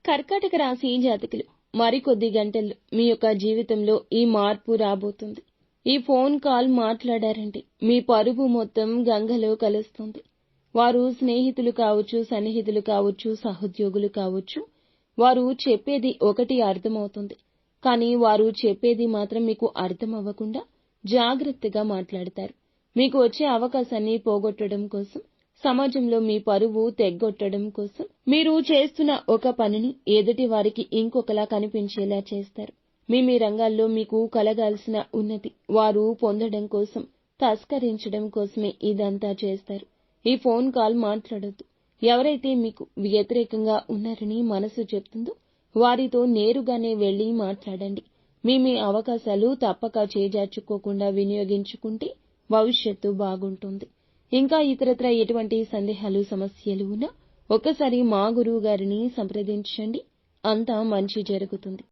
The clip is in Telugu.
కర్కాటక రాశి జాతకులు మరికొద్ది గంటల్లో మీ యొక్క జీవితంలో ఈ మార్పు రాబోతుంది. ఈ ఫోన్ కాల్ మాట్లాడారంటే మీ పరువు మొత్తం గంగలో కలుస్తుంది. వారు స్నేహితులు కావచ్చు, సన్నిహితులు కావచ్చు, సహోద్యోగులు కావచ్చు. వారు చెప్పేది ఒకటి అర్థమవుతుంది. కానీ వారు చెప్పేది మాత్రం మీకు అర్థమవ్వకుండా జాగ్రత్తగా మాట్లాడతారు. మీకు వచ్చే అవకాశాన్ని పోగొట్టడం కోసం, సమాజంలో మీ పరువు తెగ్గొట్టడం కోసం మీరు చేస్తున్న ఒక పనిని ఎదుటి వారికి ఇంకొకలా కనిపించేలా చేస్తారు. మీ రంగాల్లో మీకు కలగాల్సిన ఉన్నతి వారు పొందడం కోసం, తస్కరించడం కోసమే ఇదంతా చేస్తారు. ఈ ఫోన్ కాల్ మాట్లాడొద్దు. ఎవరైతే మీకు వ్యతిరేకంగా ఉన్నారని మనసు చెప్తుందో వారితో నేరుగానే వెళ్లి మాట్లాడండి. మీ అవకాశాలు తప్పక చేజార్చుకోకుండా వినియోగించుకుంటే భవిష్యత్తు బాగుంటుంది. ఇంకా ఇతరత్రా ఎటువంటి సందేహాలు, సమస్యలు ఉన్నా ఒక్కసారి మా గురువు గారిని సంప్రదించండి. అంతా మంచి జరుగుతుంది.